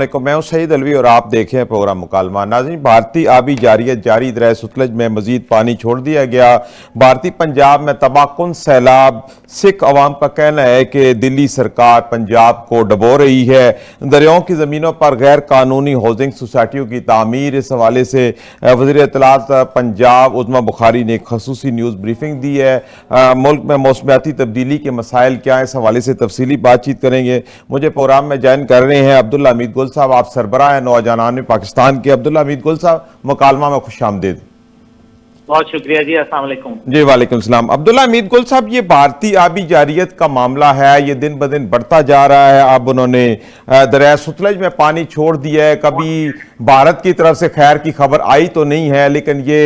मैं हूं सईद अलवी और आप देखें हैं प्रोग्राम मुकालमा। नाज़रीन, भारतीय आबी जारियत जारी दरिया सतलज में मजीद पानी छोड़ दिया गया। भारतीय पंजाब में तबाहकुन सैलाब। सिख अवाम का कहना है कि दिल्ली सरकार पंजाब को डबो रही है। दरियाओं की ज़मीनों पर गैर कानूनी हाउसिंग सोसाइटियों की तामीर, इस हवाले से वज़ीर इत्तलात पंजाब उज़्मा बुखारी ने एक खसूसी न्यूज़ ब्रीफिंग दी है। मुल्क में मौसमियाती तब्दीली के मसाइल क्या है, इस हवाले से तफसीली बातचीत करेंगे। मुझे प्रोग्राम में ज्वाइन कर रहे हैं अब्दुल्ला हमीद गुल साहब, आप सरबराह हैं नौजवान पाकिस्तान के। अब्दुल्ला हमीद गुल साहब, मुकालमा में खुशामदीद। बहुत शुक्रिया जी, अस्सलाम वालेकुम। जी वालेकुम सलाम। अब्दुल्ला हमीद गुल साहब, ये भारतीय आबी जारियत का मामला है, ये दिन ब दिन बढ़ता जा रहा है। अब उन्होंने दरिया सतलज में पानी छोड़ दिया है। कभी भारत की तरफ से खैर की खबर आई तो नहीं है, लेकिन ये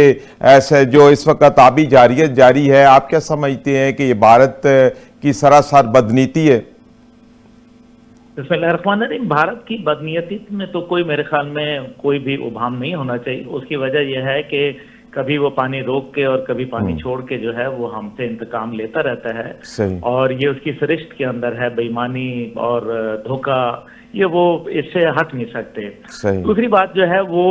ऐसे जो इस वक्त आबी जारियत जारी है, आप क्या समझते हैं कि ये भारत की सरासर बदनीति है? बिस्मिल्लाहिर्रहमानिर्रहीम। भारत की बदनीयती में तो कोई, मेरे ख्याल में कोई भी उभाम नहीं होना चाहिए। उसकी वजह यह है कि कभी वो पानी रोक के और कभी पानी छोड़ के जो है वो हमसे इंतकाम लेता रहता है। और ये उसकी सरिश्त के अंदर है, बेईमानी और धोखा, ये वो इससे हट नहीं सकते। दूसरी बात जो है वो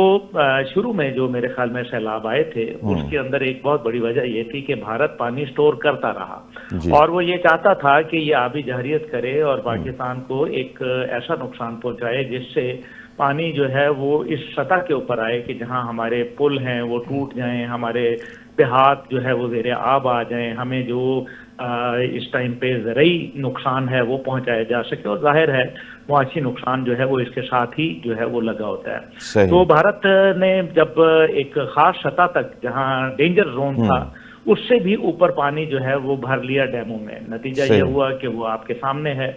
शुरू में जो मेरे ख्याल में सैलाब आए थे, उसके अंदर एक बहुत बड़ी वजह ये थी कि भारत पानी स्टोर करता रहा और वो ये चाहता था कि ये आबी जहरियत करे और पाकिस्तान को एक ऐसा नुकसान पहुंचाए जिससे पानी जो है वो इस सतह के ऊपर आए कि जहां हमारे पुल हैं वो टूट जाएं, हमारे देहात जो है वो ज़ेरे आब आ जाएं, हमें जो इस टाइम पे ज़रूरी नुकसान है वो पहुंचाया जा सके। और जाहिर है मुआशी नुकसान जो है वो इसके साथ ही जो है वो लगा होता है। तो भारत ने जब एक खास सतह तक जहां डेंजर जोन था, उससे भी ऊपर पानी जो है वो भर लिया डैमों में। नतीजा ये हुआ कि वो आपके सामने है।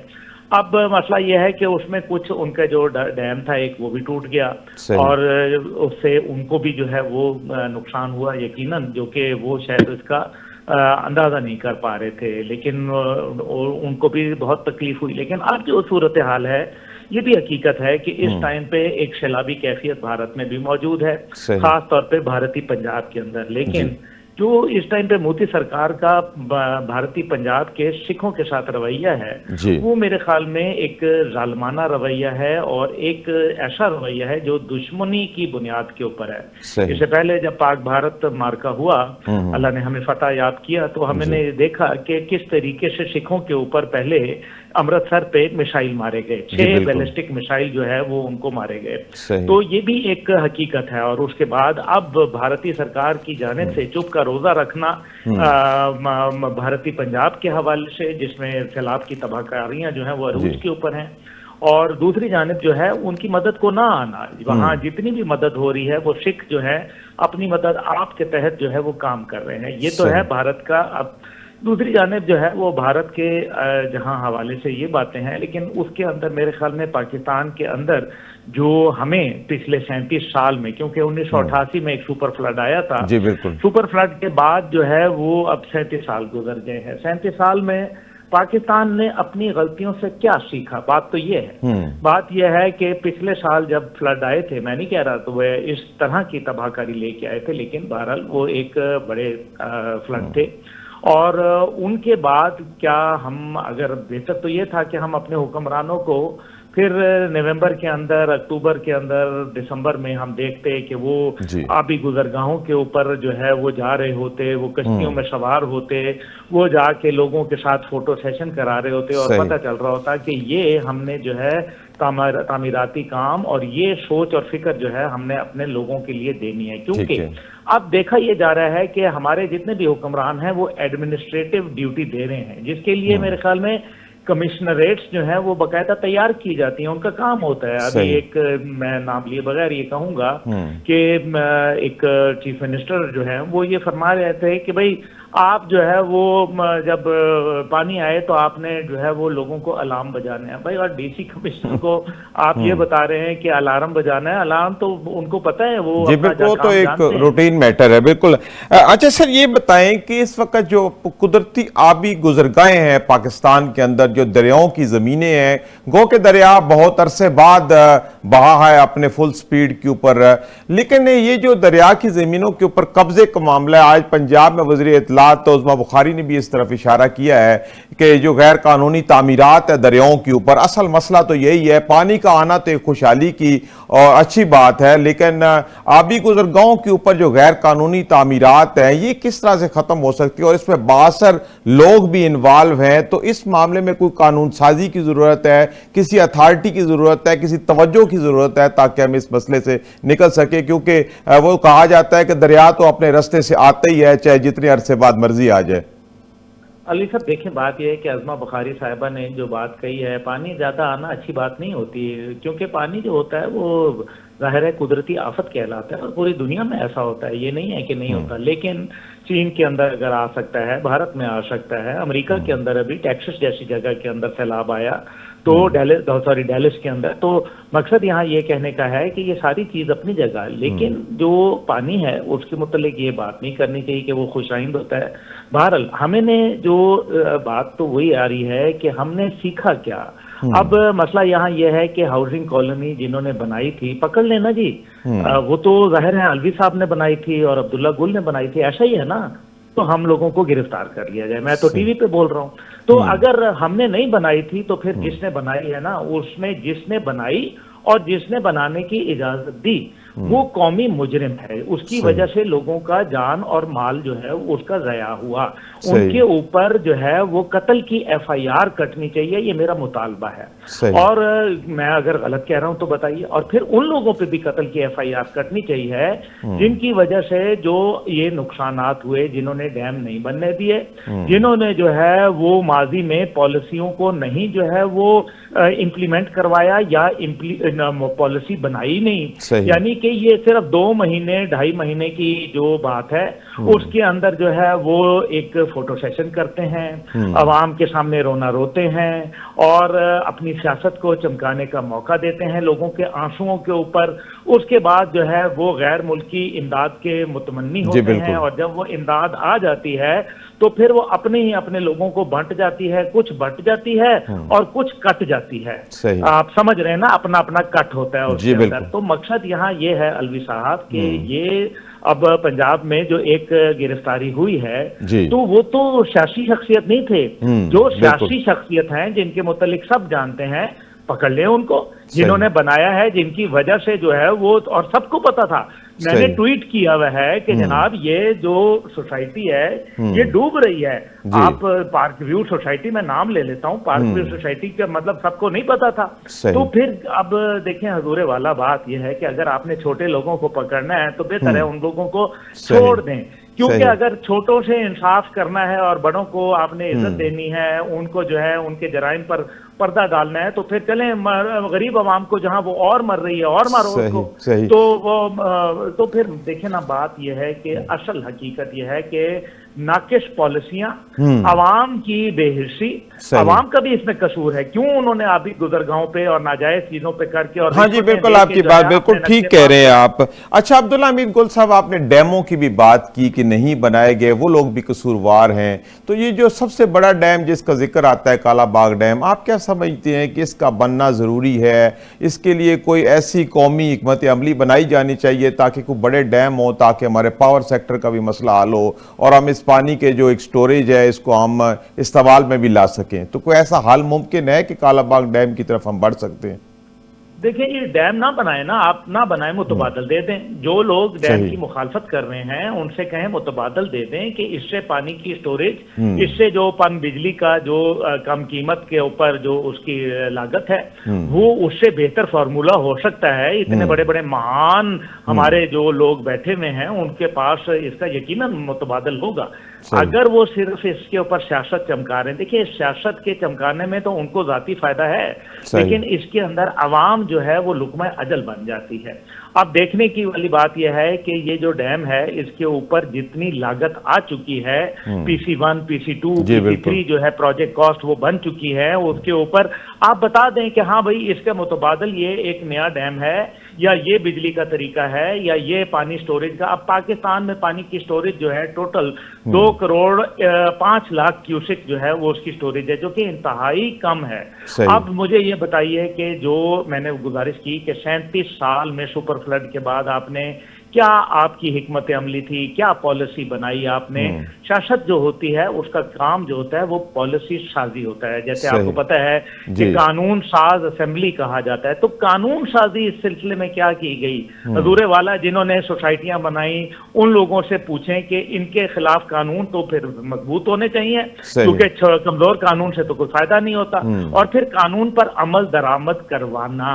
अब मसला यह है कि उसमें कुछ उनका जो डैम था एक, वो भी टूट गया और उससे उनको भी जो है वो नुकसान हुआ यकीनन, जो कि वो शायद इसका अंदाजा नहीं कर पा रहे थे, लेकिन उनको भी बहुत तकलीफ हुई। लेकिन अब जो सूरत हाल है, ये भी हकीकत है कि इस टाइम पे एक सैलाबी कैफियत भारत में भी मौजूद है, खास तौर पे भारतीय पंजाब के अंदर। लेकिन जो इस टाइम पे मोदी सरकार का भारतीय पंजाब के सिखों के साथ रवैया है, वो मेरे ख्याल में एक जालमाना रवैया है और एक ऐसा रवैया है जो दुश्मनी की बुनियाद के ऊपर है। इससे पहले जब पाक भारत मार्का हुआ, अल्लाह ने हमें फतह याद किया, तो हमने देखा कि किस तरीके से सिखों के ऊपर पहले अमृतसर पे मिसाइल मारे गए, 6 बैलिस्टिक मिसाइल जो है वो उनको मारे गए। तो ये भी एक हकीकत है। और उसके बाद अब भारतीय सरकार की जानिब से चुप का रोजा रखना भारतीय पंजाब के हवाले से, जिसमें सैलाब की तबाहकारियां जो है वो अरूज के ऊपर हैं, और दूसरी जानिब जो है उनकी मदद को ना आना। वहाँ जितनी भी मदद हो रही है वो सिख जो है अपनी मदद आपके तहत जो है वो काम कर रहे हैं। ये तो है भारत का। अब दूसरी जानिब जो है वो भारत के जहां हवाले से ये बातें हैं, लेकिन उसके अंदर मेरे ख्याल में पाकिस्तान के अंदर जो हमें पिछले 37 साल में, क्योंकि 1988 में एक सुपर फ्लड आया था, जी बिल्कुल, सुपर फ्लड के बाद जो है वो अब 37 साल गुजर गए हैं। 37 साल में पाकिस्तान ने अपनी गलतियों से क्या सीखा? बात तो ये है, बात यह है कि पिछले साल जब फ्लड आए थे, मैं नहीं कह रहा तो वह इस तरह की तबाहकारी लेके आए थे, लेकिन बहरहाल वो एक बड़े फ्लड थे। और उनके बाद क्या हम, अगर बेहतर तो ये था कि हम अपने हुक्मरानों को फिर नवंबर के अंदर, अक्टूबर के अंदर, दिसंबर में हम देखते कि वो आबी गुजरगाहों के ऊपर जो है वो जा रहे होते, वो कश्तियों में सवार होते, वो जाके लोगों के साथ फोटो सेशन करा रहे होते और पता चल रहा होता कि ये हमने जो है तामीराती काम और ये सोच और फिक्र जो है हमने अपने लोगों के लिए देनी है। क्योंकि अब देखा ये जा रहा है कि हमारे जितने भी हुक्मरान हैं वो एडमिनिस्ट्रेटिव ड्यूटी दे रहे हैं, जिसके लिए मेरे ख्याल में कमिश्नरेट्स जो है वो बाकायदा तैयार की जाती हैं, उनका काम होता है। अभी एक, मैं नाम लिए बगैर ये कहूंगा कि एक चीफ मिनिस्टर जो है वो ये फरमा रहे थे कि भाई आप जो है वो जब पानी आए तो आपने जो है वो लोगों को अलार्म बजाना है। भाई, और डीसी कमिश्नर को आप ये बता रहे हैं कि अलार्म बजाना है, अलार्म तो उनको पता है, वो जी बिल्कुल, तो एक रूटीन मैटर है। बिल्कुल। अच्छा सर, ये बताएं कि इस वक्त जो कुदरती आबी गुजरगाहें हैं पाकिस्तान के अंदर, जो दरियाओं की जमीनें हैं, गो के दरिया बहुत अरसे बाद बहा है अपने फुल स्पीड के ऊपर, लेकिन ये जो दरिया की जमीनों के ऊपर कब्जे का मामला है, आज पंजाब में वज़ीर मामलात, तो उस्मा बुखारी ने भी इस तरफ इशारा किया है कि जो गैर कानूनी तामीरात है दरियाओं के ऊपर, असल मसला तो यही है। पानी का आना तो एक खुशहाली की और अच्छी बात है, लेकिन आबी गुजरगाहों के ऊपर जो गैर कानूनी तामीरात है ये किस तरह से खत्म हो सकती है, और इसमें बासर लोग भी इन्वॉल्व हैं। तो इस मामले में कोई कानून साजी की जरूरत है, किसी अथॉरिटी की जरूरत है, किसी तवज्जो की जरूरत है ताकि हम इस मसले से निकल सके, क्योंकि वो कहा जाता है कि दरिया तो अपने रास्ते से आता ही है, चाहे जितने अरसे बाद मर्जी आ जाए। अली साहब देखिए, बात यह है कि अज़मा बुखारी साहिबा ने जो बात कही है, पानी ज़्यादा आना अच्छी बात नहीं होती, क्योंकि पानी जो होता है वो ज़ाहिर है कुदरती आफत कहलाता है और पूरी दुनिया में ऐसा होता है, ये नहीं है कि नहीं होता। लेकिन चीन के अंदर अगर आ सकता है, भारत में आ सकता है, अमेरिका के अंदर अभी टेक्सास जैसी जगह के अंदर सैलाब आया, तो डेलिस के अंदर, तो मकसद यहाँ ये कहने का है कि ये सारी चीज़ अपनी जगह है, लेकिन जो पानी है उसके मुतल्लिक ये बात नहीं करनी चाहिए कि वो खुशाइंद होता है। बहरहाल हमें ने जो बात तो वही आ रही है कि हमने सीखा क्या। अब मसला यहाँ यह है कि हाउसिंग कॉलोनी जिन्होंने बनाई थी, पकड़ लेना जी, वो तो जाहिर है अलवी साहब ने बनाई थी और अब्दुल्ला गुल ने बनाई थी, ऐसा ही है ना, तो हम लोगों को गिरफ्तार कर लिया जाए। मैं तो टीवी पे बोल रहा हूँ। तो अगर हमने नहीं बनाई थी तो फिर जिसने बनाई है ना, उसमें जिसने बनाई और जिसने बनाने की इजाजत दी वो कौमी मुजरिम है, उसकी वजह से लोगों का जान और माल जो है उसका ज़या हुआ, उनके ऊपर जो है वो कत्ल की FIR कटनी चाहिए, ये मेरा मुतालबा है। और मैं अगर गलत कह रहा हूं तो बताइए। और फिर उन लोगों पे भी कत्ल की FIR कटनी चाहिए जिनकी वजह से जो ये नुकसानात हुए, जिन्होंने डैम नहीं बनने दिए, जिन्होंने जो है वो माजी में पॉलिसियों को नहीं जो है वो इम्प्लीमेंट करवाया या पॉलिसी बनाई नहीं, यानी कि ये सिर्फ 2 महीने 2.5 महीने की जो बात है उसके अंदर जो है वो एक फोटो सेशन करते हैं, अवाम के सामने रोना रोते हैं और अपनी सियासत को चमकाने का मौका देते हैं लोगों के आंसुओं के ऊपर। उसके बाद जो है वो गैर मुल्की इमदाद के मुतमन्नी होते हैं और जब वो इमदाद आ जाती है तो फिर वो अपने ही अपने लोगों को बंट जाती है, कुछ बंट जाती है और कुछ कट जाती है। आप समझ रहे हैं ना, अपना अपना कट होता है उसके अंदर। तो मकसद यहाँ ये है अलवी साहब कि ये अब पंजाब में जो एक गिरफ्तारी हुई है तो वो तो सियासी शख्सियत नहीं थे, जो सियासी शख्सियत हैं जिनके मुतालिक सब जानते हैं, पकड़ ले उनको, जिन्होंने बनाया है, जिनकी वजह से जो है वो, और सबको पता था। मैंने ट्वीट किया हुआ है कि जनाब ये जो सोसाइटी है ये डूब रही है। आप पार्क व्यू सोसाइटी में नाम ले लेता हूँ, पार्क व्यू सोसाइटी का मतलब सबको नहीं पता था। तो फिर अब देखें हजूरे वाला बात यह है कि अगर आपने छोटे लोगों को पकड़ना है तो बेहतर है उन लोगों को छोड़ दें, क्योंकि अगर छोटों से इंसाफ करना है और बड़ों को आपने इज्जत देनी है, उनको जो है उनके जराइम पर पर्दा डालना है, तो फिर चलें गरीब आवाम को जहां वो और मर रही है और मारो उसको। तो वो तो फिर देखें ना, बात यह है कि असल हकीकत यह है कि नाकिस पॉलिसियां, अवाम की बेहिसी, अवाम का भी इसमें कसूर है। क्यों उन्होंने अभी गुजरगाहों पे और नाजायज चीजों पे करके, और हाँ जी बिल्कुल, आपकी बात बिल्कुल ठीक कह रहे हैं आप। अच्छा अब्दुल्ला अमीर गुल साहब, आपने डैमों की भी बात की कि नहीं बनाए गए, वो लोग भी कसूरवार हैं। तो ये जो सबसे बड़ा डैम जिसका जिक्र आता है काला बाग डैम, आप क्या समझते हैं कि इसका बनना जरूरी है? इसके लिए कोई ऐसी कौमी हिकमत अमली बनाई जानी चाहिए ताकि कोई बड़े डैम हो, ताकि हमारे पावर सेक्टर का भी मसला हल हो और हम इस पानी के जो एक स्टोरेज है इसको हम इस्तेमाल में भी ला सकें। तो कोई ऐसा हाल मुमकिन है कि काला बाग डैम की तरफ हम बढ़ सकते हैं? देखिए, ये डैम ना बनाए ना, आप ना बनाए, मुतबादल दे दें। जो लोग डैम की मुखालफत कर रहे हैं उनसे कहें मुतबादल दे दें कि इससे पानी की स्टोरेज, इससे जो पन बिजली का जो कम कीमत के ऊपर जो उसकी लागत है वो उससे बेहतर फार्मूला हो सकता है। इतने बड़े बड़े महान हमारे जो लोग बैठे हुए हैं उनके पास इसका यकीनन मुतबादल होगा। अगर वो सिर्फ इसके ऊपर सियासत चमका रहे हैं, देखिए सियासत के चमकाने में तो उनको जाती फायदा है, लेकिन इसके अंदर अवाम जो है वो लुकमा अजल बन जाती है। अब देखने की वाली बात यह है कि ये जो डैम है इसके ऊपर जितनी लागत आ चुकी है, PC1, PC2, PC3 जो है प्रोजेक्ट कॉस्ट वो बन चुकी है, उसके ऊपर आप बता दें कि हाँ भाई इसके मुतबादल ये एक नया डैम है या ये बिजली का तरीका है या ये पानी स्टोरेज का। अब पाकिस्तान में पानी की स्टोरेज जो है टोटल 2 करोड़ 5 लाख क्यूसेक जो है वो उसकी स्टोरेज है, जो कि इंतहाई कम है। अब मुझे ये बताइए कि जो मैंने गुजारिश की कि 37 साल में सुपर फ्लड के बाद आपने क्या आपकी हिकमत अमली थी, क्या पॉलिसी बनाई आपने। शासक जो होती है उसका काम जो होता है वो पॉलिसी साजी होता है। जैसे सही। आपको पता है कि कानून साज असेंबली कहा जाता है, तो कानून साजी इस सिलसिले में क्या की गई, हजूर वाला जिन्होंने सोसाइटियां बनाई उन लोगों से पूछें कि इनके खिलाफ कानून तो फिर मजबूत होने चाहिए, क्योंकि कमजोर कानून से तो कोई फायदा नहीं होता, और फिर कानून पर अमल दरामद करवाना,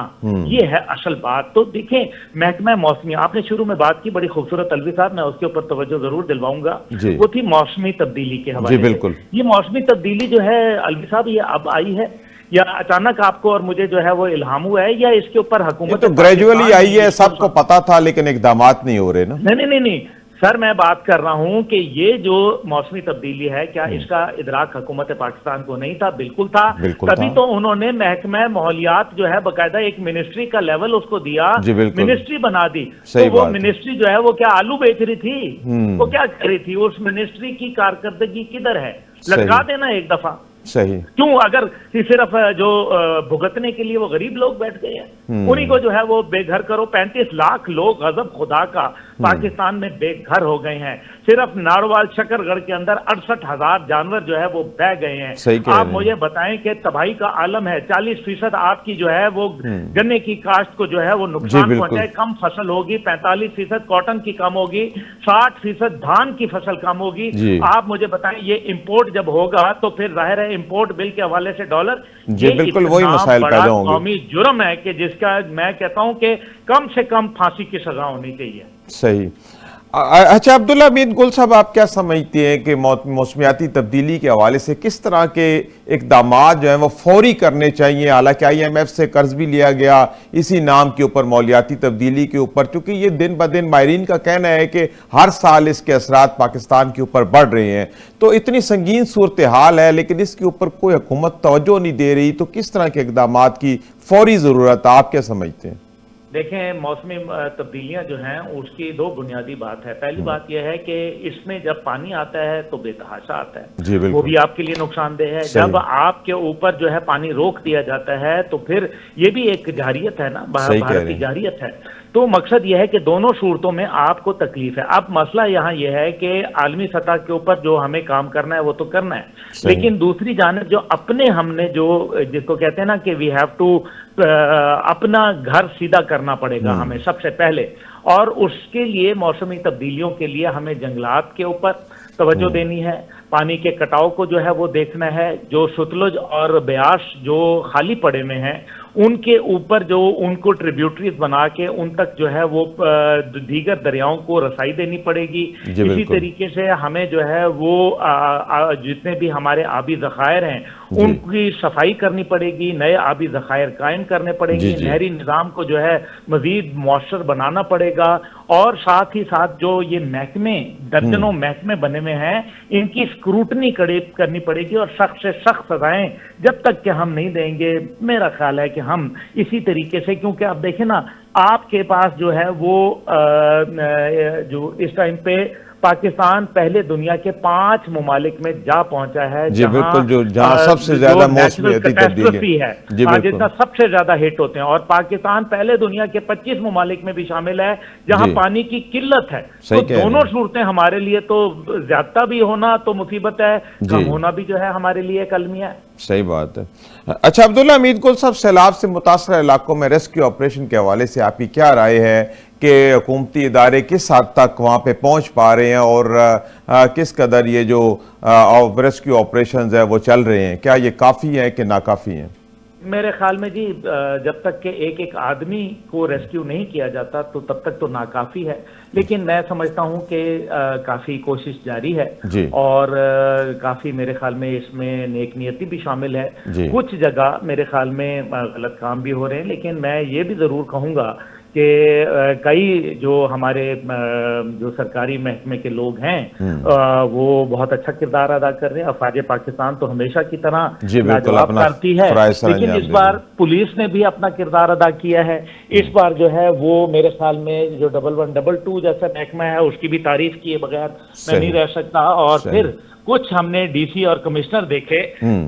ये है असल बात। तो देखें, महकमा मौसमी, आपने शुरू में बात की बड़ी खूबसूरत, अलवी साहब मैं उसके ऊपर तवज्जो जरूर दिलवाऊंगा, वो थी मौसमी तब्दीली के हवाले से। बिल्कुल। ये मौसमी तब्दीली जो है अलवी साहब, ये अब आई है या अचानक आपको और मुझे जो है वो इल्हाम हुआ है, या इसके ऊपर हुकूमत तो ग्रेजुअली आई है, सबको पता था, लेकिन इकदामात नहीं हो रहे ना? नहीं सर, मैं बात कर रहा हूं कि ये जो मौसमी तब्दीली है, क्या इसका इदराक हुकूमत पाकिस्तान को नहीं था? बिल्कुल था। तभी तो उन्होंने महकमा माहौलियात जो है बाकायदा एक मिनिस्ट्री का लेवल उसको दिया, मिनिस्ट्री बना दी। तो वो मिनिस्ट्री जो है वो क्या आलू बेच रही थी? वो क्या कर रही थी? उस मिनिस्ट्री की कारकर्दगी किधर है? लटका देना एक दफा। सही। क्यों? अगर सिर्फ जो भुगतने के लिए वो गरीब लोग बैठ गए हैं, उन्हीं को जो है वो बेघर करो। 35 लाख लोग गजब खुदा का पाकिस्तान में बेघर हो गए हैं। सिर्फ नारवाल शकरगढ़ के अंदर 68,000 जानवर जो है वो बह गए हैं। आप मुझे बताएं कि तबाही का आलम है। 40% आपकी जो है वो गन्ने की काश्त को जो है वो नुकसान पहुंचाए, कम फसल होगी। 45% कॉटन की कम होगी, 60% धान की फसल कम होगी। आप मुझे बताएं, ये इंपोर्ट जब होगा तो फिर जाहिर है इंपोर्ट बिल के हवाले से डॉलर, जी बिल्कुल वही मसाइल पैदा होंगे। कौमी जुर्म है कि जिसका मैं कहता हूं कि कम से कम फांसी की सजा होनी चाहिए। सही। अच्छा अब्दुल्ला हमीद गुल साहब, आप क्या समझते हैं कि मौसमियाती तब्दीली के हवाले से किस तरह के इक़दामात जो हैं वो फौरी करने चाहिए? हालांकि IMF से कर्ज भी लिया गया इसी नाम के ऊपर, मौलियाती तब्दीली के ऊपर, क्योंकि ये दिन ब दिन माहिरीन का कहना है कि हर साल इसके असरात पाकिस्तान के ऊपर बढ़ रहे हैं। तो इतनी संगीन सूरत हाल है, लेकिन इसके ऊपर कोई हुकूमत तवज्जो नहीं दे रही, तो किस तरह के इक़दामात की फौरी ज़रूरत है? आप क्या समझते हैं? देखें, मौसमी तब्दीलियां जो हैं उसकी दो बुनियादी बात है। पहली बात यह है कि इसमें जब पानी आता है तो बेतहाशा आता है, वो भी आपके लिए नुकसानदेह है। जब आपके ऊपर जो है पानी रोक दिया जाता है तो फिर ये भी एक जारियत है ना, भारत की जारियत है। तो मकसद यह है कि दोनों सूरतों में आपको तकलीफ है। अब मसला यहाँ यह है कि आलमी सतह के ऊपर जो हमें काम करना है वो तो करना है, लेकिन दूसरी जानिब जो अपने हमने जो जिसको कहते हैं ना कि वी हैव टू अपना घर सीधा करना पड़ेगा हमें सबसे पहले, और उसके लिए मौसमी तब्दीलियों के लिए हमें जंगलात के ऊपर तवज्जो देनी है, पानी के कटाव को जो है वो देखना है, जो सतलुज और ब्यास जो खाली पड़े हुए हैं उनके ऊपर जो उनको ट्रिब्यूटरीज बना के उन तक जो है वो दीगर दरियाओं को रसाई देनी पड़ेगी। इसी तरीके से हमें जो है वो जितने भी हमारे आबी ज़खायर हैं उनकी सफाई करनी पड़ेगी, नए आबी ज़खायर कायम करने पड़ेंगे, नहरी निज़ाम को जो है मजीद मौसर बनाना पड़ेगा, और साथ ही साथ जो ये महकमे, दर्जनों महकमे बने हुए हैं, इनकी स्क्रूटनी करनी पड़ेगी और सख्त से सख्त सजाएं जब तक कि हम नहीं देंगे। मेरा ख्याल है कि हम इसी तरीके से, क्योंकि आप देखें ना, आपके पास जो है वो जो इस टाइम पे पाकिस्तान पहले दुनिया के 5 ममालिक में जा पहुंचा है जहां सबसे ज्यादा मौसमियाती तब्दीली है, जितना सबसे ज्यादा हिट होते हैं, और पाकिस्तान पहले दुनिया के 25 ममालिक में भी शामिल है जहां पानी की किल्लत है। तो दोनों सूरतें हमारे लिए तो ज्यादा भी होना तो मुसीबत है, कम होना भी जो है हमारे लिए एक अलमिया है। सही बात है। अच्छा अब्दुल्ला हमीद गुल साहब, सैलाब से मुतासर इलाकों में रेस्क्यू ऑपरेशन के हवाले से आपकी क्या राय है कि हुकूमती इदारे किस हद तक वहाँ पे पहुँच पा रहे हैं, और किस कदर ये जो रेस्क्यू ऑपरेशंस है वो चल रहे हैं? क्या ये काफ़ी है कि नाकाफ़ी हैं? मेरे ख्याल में जी, जब तक के एक आदमी को रेस्क्यू नहीं किया जाता तो तब तक तो नाकाफी है, लेकिन मैं समझता हूं कि काफी कोशिश जारी है, और काफी मेरे ख्याल में इसमें नेक नियति भी शामिल है। कुछ जगह मेरे ख्याल में गलत काम भी हो रहे हैं, लेकिन मैं ये भी जरूर कहूंगा कि कई जो हमारे जो सरकारी महकमे के लोग हैं वो बहुत अच्छा किरदार अदा कर रहे हैं। अफवाज पाकिस्तान तो हमेशा की तरह लाजवाब करती है, लेकिन इस बार पुलिस ने भी अपना किरदार अदा किया है। इस बार जो है वो मेरे ख्याल में जो 1112 जैसा महकमा है उसकी भी तारीफ किए बगैर मैं नहीं रह सकता। और फिर कुछ हमने DC और कमिश्नर देखे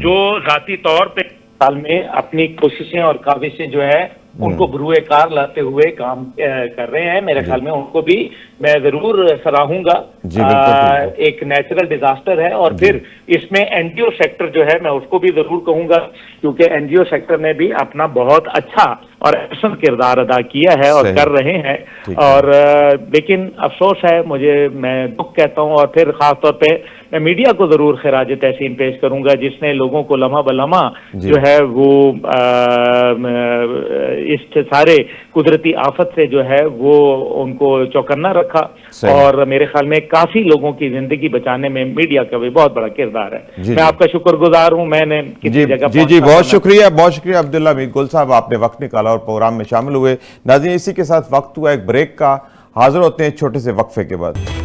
जो जाती तौर पे साल में अपनी कोशिशें और काविशें जो है उनको भुरुए कार लाते हुए काम कर रहे हैं। मेरे ख्याल में उनको भी मैं जरूर सराहूंगा। जी, बिल्कुल। एक नेचुरल डिजास्टर है और फिर इसमें एनजीओ सेक्टर जो है मैं उसको भी जरूर कहूंगा, क्योंकि एनजीओ सेक्टर ने भी अपना बहुत अच्छा और अहम किरदार अदा किया है और सही। कर रहे हैं। ठीक है। और लेकिन अफसोस है, मैं दुख कहता हूं और फिर खासतौर पे मैं मीडिया को जरूर खिराज तहसीन पेश करूंगा, जिसने लोगों को लम्हा बलम्हा जी। जो है वो इस सारे कुदरती आफत से जो है वो उनको चौकन्ना रखा। सही। और मेरे ख्याल में काफी लोगों की जिंदगी बचाने में मीडिया का भी बहुत बड़ा किरदार है। जी, मैं जी। आपका शुक्रगुजार हूं। मैंने किसी जी जगह जी जी पहुंचना बहुत शुक्रिया अब्दुल्ला मीर गुल साहब, आपने वक्त निकाला और प्रोग्राम में शामिल हुए। नाज़रीन, इसी के साथ वक्त हुआ एक ब्रेक का। हाजिर होते हैं छोटे से वक्फे के बाद।